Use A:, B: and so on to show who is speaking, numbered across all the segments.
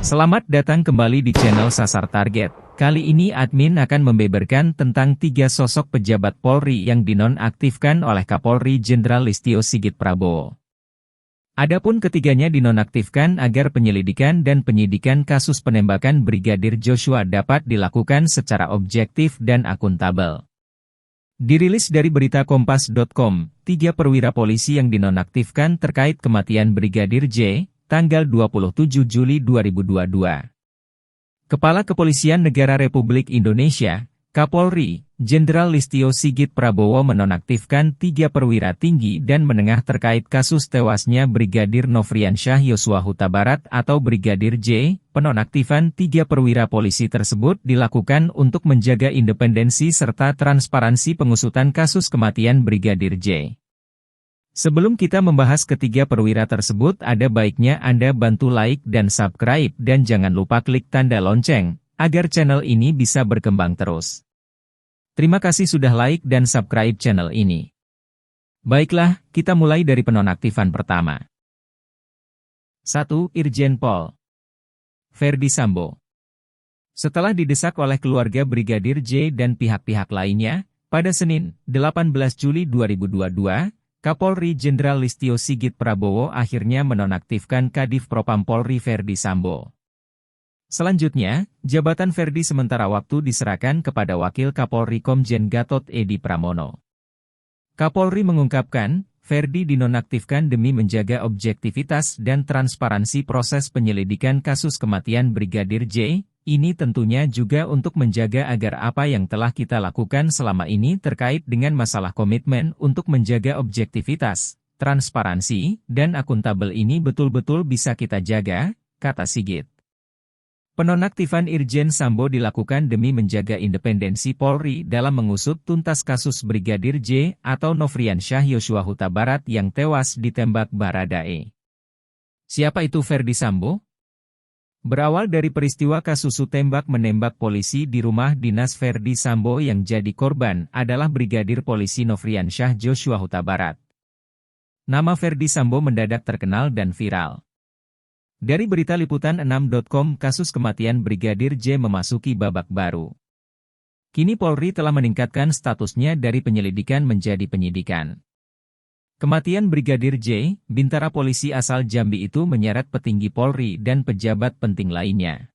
A: Selamat datang kembali di channel Sasar Target. Kali ini admin akan membeberkan tentang 3 sosok pejabat Polri yang dinonaktifkan oleh Kapolri Jenderal Listio Sigit Prabowo. Adapun ketiganya dinonaktifkan agar penyelidikan dan penyidikan kasus penembakan Brigadir Joshua dapat dilakukan secara objektif dan akuntabel. Dirilis dari berita Kompas.com, 3 perwira polisi yang dinonaktifkan terkait kematian Brigadir J, tanggal 27 Juli 2022. Kepala Kepolisian Negara Republik Indonesia, Kapolri, Jenderal Listio Sigit Prabowo menonaktifkan 3 perwira tinggi dan menengah terkait kasus tewasnya Brigadir Nofriansyah Yosua Huta Barat atau Brigadir J. Penonaktifan 3 perwira polisi tersebut dilakukan untuk menjaga independensi serta transparansi pengusutan kasus kematian Brigadir J. Sebelum kita membahas ketiga perwira tersebut, ada baiknya Anda bantu like dan subscribe dan jangan lupa klik tanda lonceng, agar channel ini bisa berkembang terus. Terima kasih sudah like dan subscribe channel ini. Baiklah, kita mulai dari penonaktifan pertama. 1. Irjen Pol Ferdy Sambo. Setelah didesak oleh keluarga Brigadir J dan pihak-pihak lainnya, pada Senin, 18 Juli 2022, Kapolri Jenderal Listio Sigit Prabowo akhirnya menonaktifkan Kadif Propam Polri Ferdy Sambo. Selanjutnya, jabatan Ferdy sementara waktu diserahkan kepada Wakil Kapolri Komjen Gatot Edi Pramono. Kapolri mengungkapkan, Ferdy dinonaktifkan demi menjaga objektivitas dan transparansi proses penyelidikan kasus kematian Brigadir J. Ini tentunya juga untuk menjaga agar apa yang telah kita lakukan selama ini terkait dengan masalah komitmen untuk menjaga objektivitas, transparansi, dan akuntabel ini betul-betul bisa kita jaga, kata Sigit. Penonaktifan Irjen Sambo dilakukan demi menjaga independensi Polri dalam mengusut tuntas kasus Brigadir J atau Nofriansyah Yosua Huta Barat yang tewas ditembak Baradae. Siapa itu Ferdy Sambo? Berawal dari peristiwa kasus tembak-menembak polisi di rumah dinas Ferdy Sambo yang jadi korban adalah Brigadir Polisi Nofriansyah Joshua Huta Barat. Nama Ferdy Sambo mendadak terkenal dan viral. Dari berita liputan 6.com, kasus kematian Brigadir J memasuki babak baru. Kini Polri telah meningkatkan statusnya dari penyelidikan menjadi penyidikan. Kematian Brigadir J, bintara polisi asal Jambi itu menyeret petinggi Polri dan pejabat penting lainnya.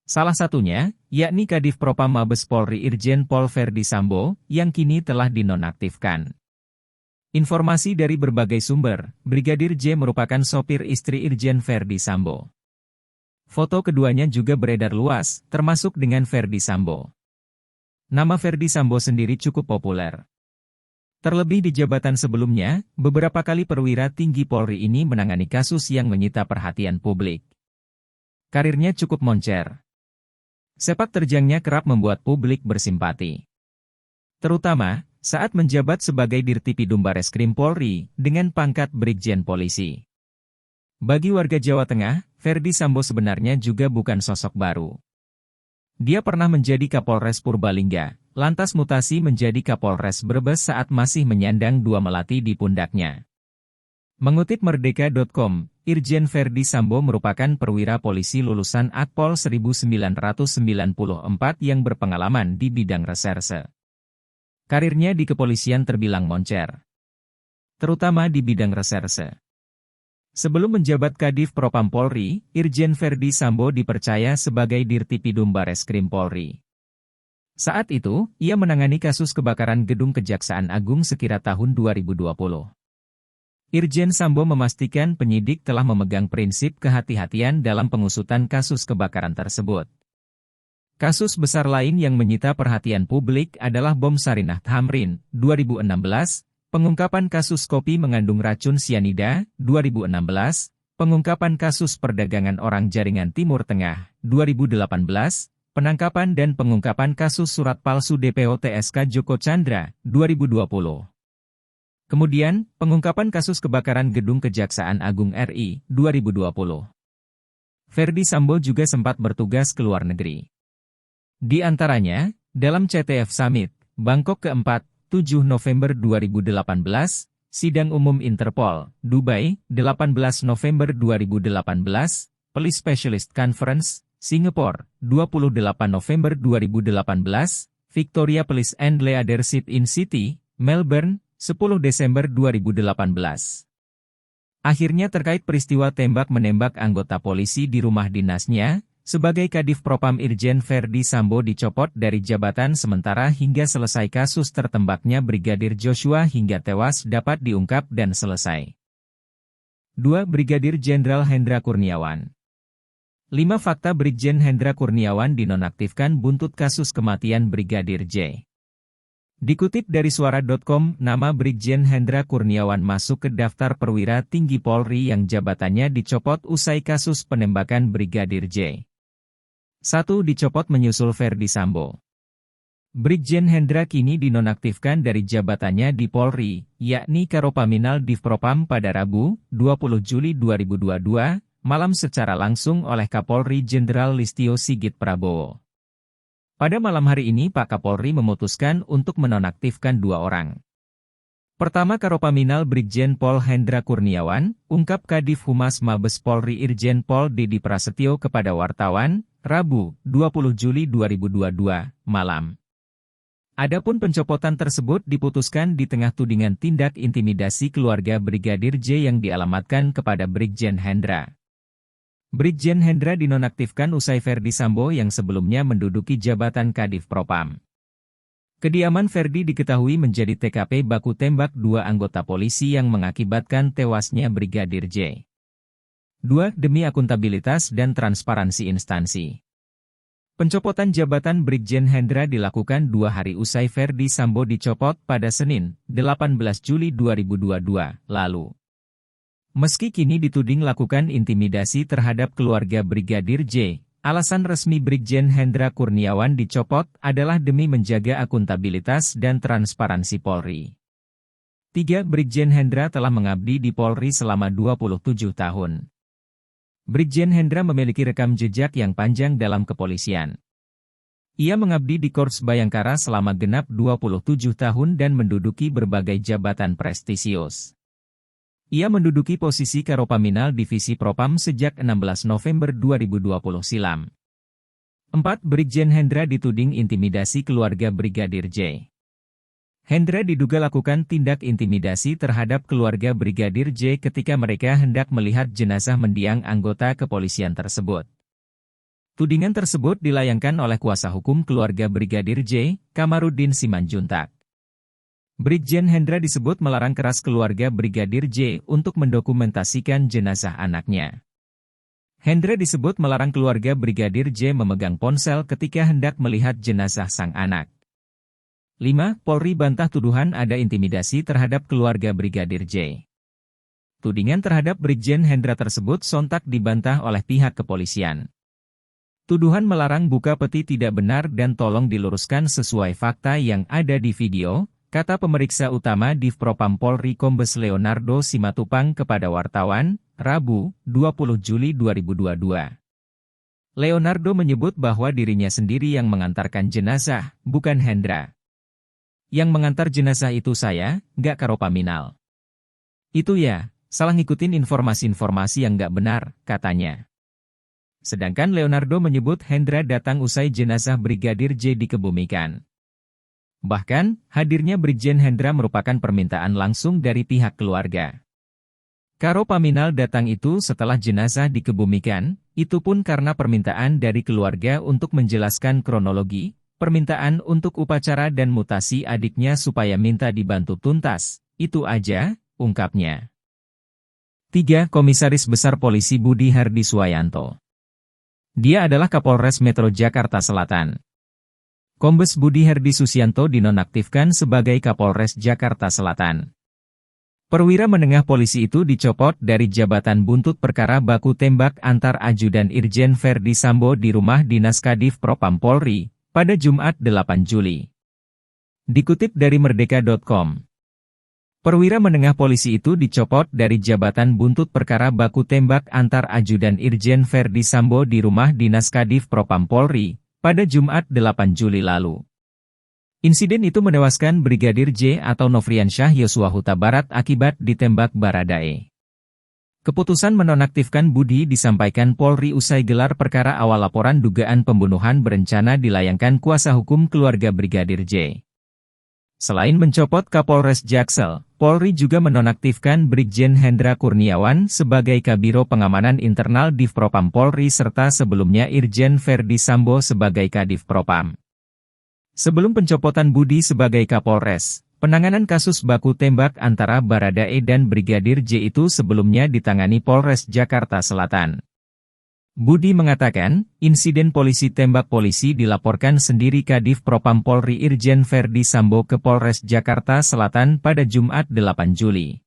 A: Salah satunya, yakni Kadif Propam Mabes Polri Irjen Pol Ferdy Sambo, yang kini telah dinonaktifkan. Informasi dari berbagai sumber, Brigadir J merupakan sopir istri Irjen Ferdy Sambo. Foto keduanya juga beredar luas, termasuk dengan Ferdy Sambo. Nama Ferdy Sambo sendiri cukup populer. Terlebih di jabatan sebelumnya, beberapa kali perwira tinggi Polri ini menangani kasus yang menyita perhatian publik. Karirnya cukup moncer. Sepak terjangnya kerap membuat publik bersimpati. Terutama, saat menjabat sebagai Dirtipidum Bareskrim Polri, dengan pangkat Brigjen Polisi. Bagi warga Jawa Tengah, Ferdy Sambo sebenarnya juga bukan sosok baru. Dia pernah menjadi Kapolres Purbalingga, lantas mutasi menjadi Kapolres Brebes saat masih menyandang 2 melati di pundaknya. Mengutip Merdeka.com, Irjen Ferdy Sambo merupakan perwira polisi lulusan Akpol 1994 yang berpengalaman di bidang reserse. Karirnya di kepolisian terbilang moncer, terutama di bidang reserse. Sebelum menjabat Kadif Propam Polri, Irjen Ferdy Sambo dipercaya sebagai Dirtipidum Bareskrim Polri. Saat itu, ia menangani kasus kebakaran gedung Kejaksaan Agung sekira tahun 2020. Irjen Sambo memastikan penyidik telah memegang prinsip kehati-hatian dalam pengusutan kasus kebakaran tersebut. Kasus besar lain yang menyita perhatian publik adalah bom Sarinah Thamrin, 2016, pengungkapan kasus kopi mengandung racun sianida, 2016, pengungkapan kasus perdagangan orang jaringan Timur Tengah, 2018, penangkapan dan pengungkapan kasus surat palsu DPO TSK Joko Chandra, 2020. Kemudian, pengungkapan kasus kebakaran gedung Kejaksaan Agung RI, 2020. Ferdy Sambo juga sempat bertugas ke luar negeri. Di antaranya, dalam CTF Summit, Bangkok keempat, 7 November 2018, Sidang Umum Interpol, Dubai, 18 November 2018, Police Specialist Conference, Singapore, 28 November 2018, Victoria Police and Leadership in City, Melbourne, 10 Desember 2018. Akhirnya terkait peristiwa tembak-menembak anggota polisi di rumah dinasnya, sebagai Kadif Propam Irjen Ferdy Sambo dicopot dari jabatan sementara hingga selesai kasus tertembaknya Brigadir Joshua hingga tewas dapat diungkap dan selesai. 2. Brigadir Jenderal Hendra Kurniawan. 5 fakta Brigjen Hendra Kurniawan dinonaktifkan buntut kasus kematian Brigadir J. Dikutip dari suara.com, nama Brigjen Hendra Kurniawan masuk ke daftar perwira tinggi Polri yang jabatannya dicopot usai kasus penembakan Brigadir J. 1. Dicopot menyusul Ferdy Sambo. Brigjen Hendra kini dinonaktifkan dari jabatannya di Polri, yakni Karopaminal Divpropam pada Rabu, 20 Juli 2022, malam secara langsung oleh Kapolri Jenderal Listio Sigit Prabowo. Pada malam hari ini Pak Kapolri memutuskan untuk menonaktifkan 2 orang. Pertama Karopaminal Brigjen Pol Hendra Kurniawan, ungkap Kadif Humas Mabes Polri Irjen Pol Didi Prasetyo kepada wartawan, Rabu, 20 Juli 2022, malam. Adapun pencopotan tersebut diputuskan di tengah tudingan tindak intimidasi keluarga Brigadir J yang dialamatkan kepada Brigjen Hendra. Brigjen Hendra dinonaktifkan usai Ferdy Sambo yang sebelumnya menduduki jabatan Kadif Propam. Kediaman Ferdy diketahui menjadi TKP baku tembak 2 anggota polisi yang mengakibatkan tewasnya Brigadir J. 2. Demi akuntabilitas dan transparansi instansi. Pencopotan jabatan Brigjen Hendra dilakukan 2 hari usai Ferdy Sambo dicopot pada Senin, 18 Juli 2022, lalu. Meski kini dituding lakukan intimidasi terhadap keluarga Brigadir J, alasan resmi Brigjen Hendra Kurniawan dicopot adalah demi menjaga akuntabilitas dan transparansi Polri. 3. Brigjen Hendra telah mengabdi di Polri selama 27 tahun. Brigjen Hendra memiliki rekam jejak yang panjang dalam kepolisian. Ia mengabdi di Korps Bayangkara selama genap 27 tahun dan menduduki berbagai jabatan prestisius. Ia menduduki posisi Karopaminal Divisi Propam sejak 16 November 2020 silam. 4. Brigjen Hendra dituding intimidasi keluarga Brigadir J. Hendra diduga lakukan tindak intimidasi terhadap keluarga Brigadir J ketika mereka hendak melihat jenazah mendiang anggota kepolisian tersebut. Tudingan tersebut dilayangkan oleh kuasa hukum keluarga Brigadir J, Kamarudin Simanjuntak. Brigjen Hendra disebut melarang keras keluarga Brigadir J untuk mendokumentasikan jenazah anaknya. Hendra disebut melarang keluarga Brigadir J memegang ponsel ketika hendak melihat jenazah sang anak. 5. Polri bantah tuduhan ada intimidasi terhadap keluarga Brigadir J. Tudingan terhadap Brigjen Hendra tersebut sontak dibantah oleh pihak kepolisian. Tuduhan melarang buka peti tidak benar dan tolong diluruskan sesuai fakta yang ada di video, kata pemeriksa utama Divpropam Polri Kombes Leonardo Simatupang kepada wartawan, Rabu, 20 Juli 2022. Leonardo menyebut bahwa dirinya sendiri yang mengantarkan jenazah, bukan Hendra. Yang mengantar jenazah itu saya, nggak Karopaminal. Itu ya, salah ngikutin informasi-informasi yang nggak benar, katanya. Sedangkan Leonardo menyebut Hendra datang usai jenazah Brigadir J dikebumikan. Bahkan, hadirnya Brigjen Hendra merupakan permintaan langsung dari pihak keluarga. Karopaminal datang itu setelah jenazah dikebumikan, itu pun karena permintaan dari keluarga untuk menjelaskan kronologi, permintaan untuk upacara dan mutasi adiknya supaya minta dibantu tuntas, itu aja, ungkapnya. 3. Komisaris Besar Polisi Budi Hardi Suwayanto. Dia adalah Kapolres Metro Jakarta Selatan. Kombes Budi Hardi Susianto dinonaktifkan sebagai Kapolres Jakarta Selatan. Perwira menengah polisi itu dicopot dari jabatan buntut perkara baku tembak antar ajudan Irjen Ferdy Sambo di rumah dinas Kadif Propam Polri, pada Jumat 8 Juli. Dikutip dari Merdeka.com. Perwira menengah polisi itu dicopot dari jabatan buntut perkara baku tembak antar ajudan Irjen Ferdy Sambo di rumah dinas Kadif Propam Polri, pada Jumat 8 Juli lalu. Insiden itu menewaskan Brigadir J atau Nofriansyah Yosua Huta Barat akibat ditembak Baradae. Keputusan menonaktifkan Budi disampaikan Polri usai gelar perkara awal laporan dugaan pembunuhan berencana dilayangkan kuasa hukum keluarga Brigadir J. Selain mencopot Kapolres Jaksel, Polri juga menonaktifkan Brigjen Hendra Kurniawan sebagai Kabiro Pengamanan Internal Divpropam Polri serta sebelumnya Irjen Ferdi Sambo sebagai Kadif Propam. Sebelum pencopotan Budi sebagai Kapolres, penanganan kasus baku tembak antara Baradae dan Brigadir J itu sebelumnya ditangani Polres Jakarta Selatan. Budi mengatakan, insiden polisi tembak polisi dilaporkan sendiri Kadif Propam Polri Irjen Ferdi Sambo ke Polres Jakarta Selatan pada Jumat 8 Juli.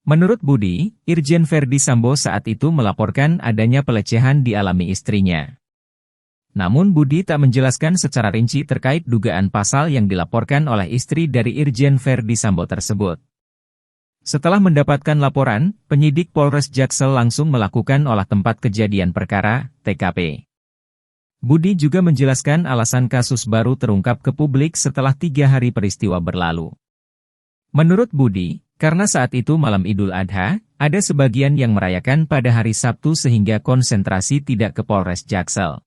A: Menurut Budi, Irjen Ferdi Sambo saat itu melaporkan adanya pelecehan dialami istrinya. Namun Budi tak menjelaskan secara rinci terkait dugaan pasal yang dilaporkan oleh istri dari Irjen Ferdi Sambo tersebut. Setelah mendapatkan laporan, penyidik Polres Jaksel langsung melakukan olah tempat kejadian perkara, TKP. Budi juga menjelaskan alasan kasus baru terungkap ke publik setelah 3 hari peristiwa berlalu. Menurut Budi, karena saat itu malam Idul Adha, ada sebagian yang merayakan pada hari Sabtu sehingga konsentrasi tidak ke Polres Jaksel.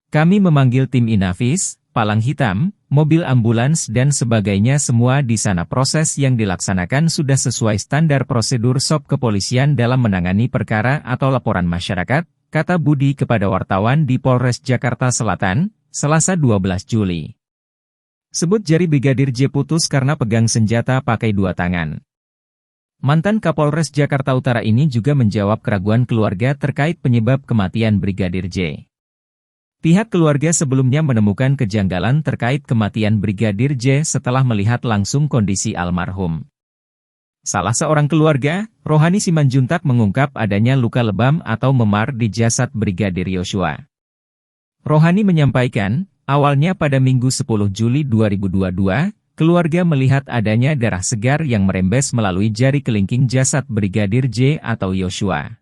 A: Kami memanggil tim Inafis, palang hitam, mobil ambulans dan sebagainya semua di sana proses yang dilaksanakan sudah sesuai standar prosedur SOP kepolisian dalam menangani perkara atau laporan masyarakat, kata Budi kepada wartawan di Polres Jakarta Selatan, Selasa 12 Juli. Sebut jari Brigadir J putus karena pegang senjata pakai 2 tangan. Mantan Kapolres Jakarta Utara ini juga menjawab keraguan keluarga terkait penyebab kematian Brigadir J. Pihak keluarga sebelumnya menemukan kejanggalan terkait kematian Brigadir J setelah melihat langsung kondisi almarhum. Salah seorang keluarga, Rohani Simanjuntak mengungkap adanya luka lebam atau memar di jasad Brigadir Yosua. Rohani menyampaikan, awalnya pada Minggu 10 Juli 2022, keluarga melihat adanya darah segar yang merembes melalui jari kelingking jasad Brigadir J atau Yosua.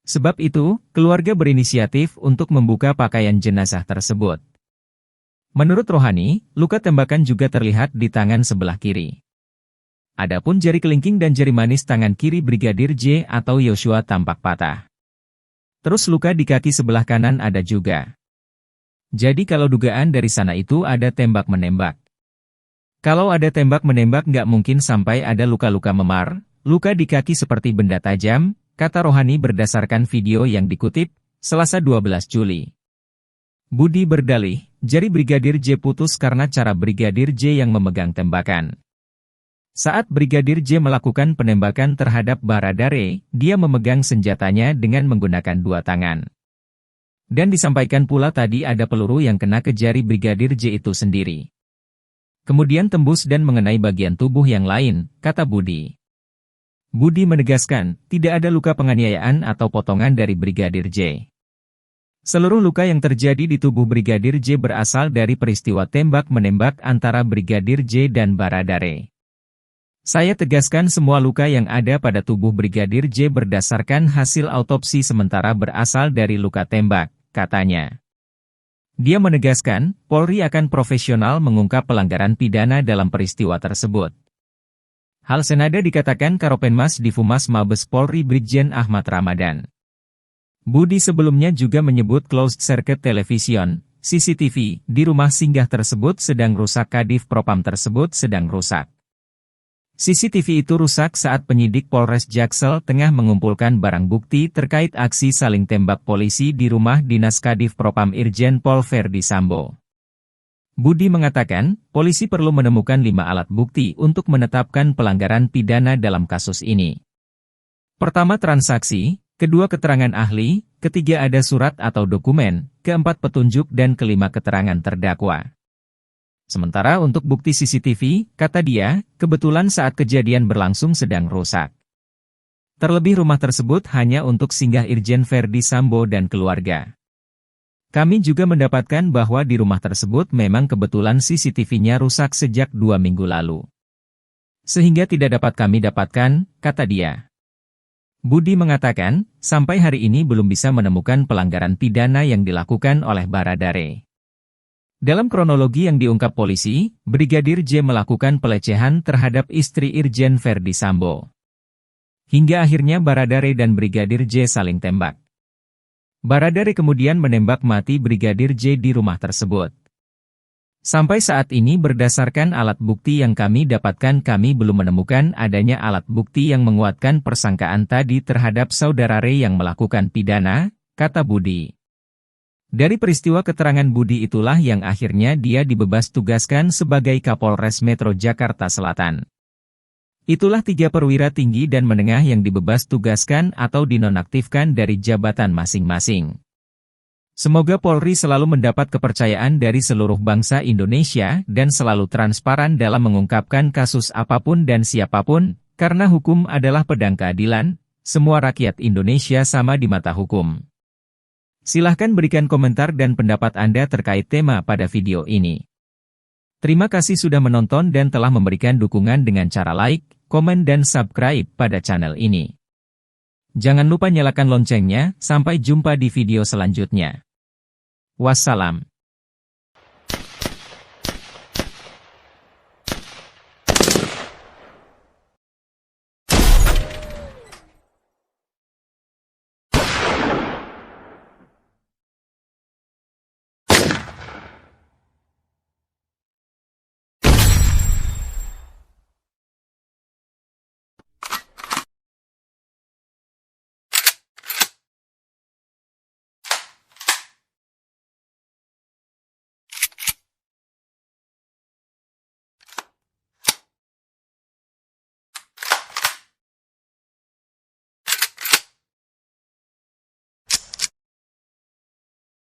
A: Sebab itu, keluarga berinisiatif untuk membuka pakaian jenazah tersebut. Menurut Rohani, luka tembakan juga terlihat di tangan sebelah kiri. Adapun jari kelingking dan jari manis tangan kiri Brigadir J atau Yosua tampak patah. Terus luka di kaki sebelah kanan ada juga. Jadi kalau dugaan dari sana itu ada tembak-menembak. Kalau ada tembak-menembak nggak mungkin sampai ada luka-luka memar, luka di kaki seperti benda tajam, kata Rohani berdasarkan video yang dikutip, Selasa 12 Juli. Budi berdalih, jari Brigadir J putus karena cara Brigadir J yang memegang tembakan. Saat Brigadir J melakukan penembakan terhadap Baradae, dia memegang senjatanya dengan menggunakan 2 tangan. Dan disampaikan pula tadi ada peluru yang kena ke jari Brigadir J itu sendiri. Kemudian tembus dan mengenai bagian tubuh yang lain, kata Budi. Budi menegaskan, tidak ada luka penganiayaan atau potongan dari Brigadir J. Seluruh luka yang terjadi di tubuh Brigadir J berasal dari peristiwa tembak-menembak antara Brigadir J dan Baradae. Saya tegaskan semua luka yang ada pada tubuh Brigadir J berdasarkan hasil autopsi sementara berasal dari luka tembak, katanya. Dia menegaskan, Polri akan profesional mengungkap pelanggaran pidana dalam peristiwa tersebut. Hal senada dikatakan Karopenmas Difumas Mabes Polri Brigjen Ahmad Ramadan. Budi sebelumnya juga menyebut closed circuit television, CCTV, di rumah singgah tersebut sedang rusak. Kadif Propam tersebut sedang rusak. CCTV itu rusak saat penyidik Polres Jaksel tengah mengumpulkan barang bukti terkait aksi saling tembak polisi di rumah dinas Kadif Propam Irjen Pol Ferdi Sambo. Budi mengatakan, polisi perlu menemukan 5 alat bukti untuk menetapkan pelanggaran pidana dalam kasus ini. Pertama transaksi, kedua keterangan ahli, ketiga ada surat atau dokumen, keempat petunjuk dan kelima keterangan terdakwa. Sementara untuk bukti CCTV, kata dia, kebetulan saat kejadian berlangsung sedang rusak. Terlebih rumah tersebut hanya untuk singgah Irjen Ferdi Sambo dan keluarga. Kami juga mendapatkan bahwa di rumah tersebut memang kebetulan CCTV-nya rusak sejak 2 minggu lalu. Sehingga tidak dapat kami dapatkan, kata dia. Budi mengatakan, sampai hari ini belum bisa menemukan pelanggaran pidana yang dilakukan oleh Baradae. Dalam kronologi yang diungkap polisi, Brigadir J melakukan pelecehan terhadap istri Irjen Ferdi Sambo. Hingga akhirnya Baradare dan Brigadir J saling tembak. Baradare kemudian menembak mati Brigadir J di rumah tersebut. Sampai saat ini berdasarkan alat bukti yang kami dapatkan kami belum menemukan adanya alat bukti yang menguatkan persangkaan tadi terhadap saudara Ray yang melakukan pidana, kata Budi. Dari peristiwa keterangan Budi itulah yang akhirnya dia dibebas tugaskan sebagai Kapolres Metro Jakarta Selatan. Itulah 3 perwira tinggi dan menengah yang dibebas tugaskan atau dinonaktifkan dari jabatan masing-masing. Semoga Polri selalu mendapat kepercayaan dari seluruh bangsa Indonesia dan selalu transparan dalam mengungkapkan kasus apapun dan siapapun, karena hukum adalah pedang keadilan, semua rakyat Indonesia sama di mata hukum. Silahkan berikan komentar dan pendapat Anda terkait tema pada video ini. Terima kasih sudah menonton dan telah memberikan dukungan dengan cara like, komen dan subscribe pada channel ini. Jangan lupa nyalakan loncengnya, sampai jumpa di video selanjutnya. Wassalam.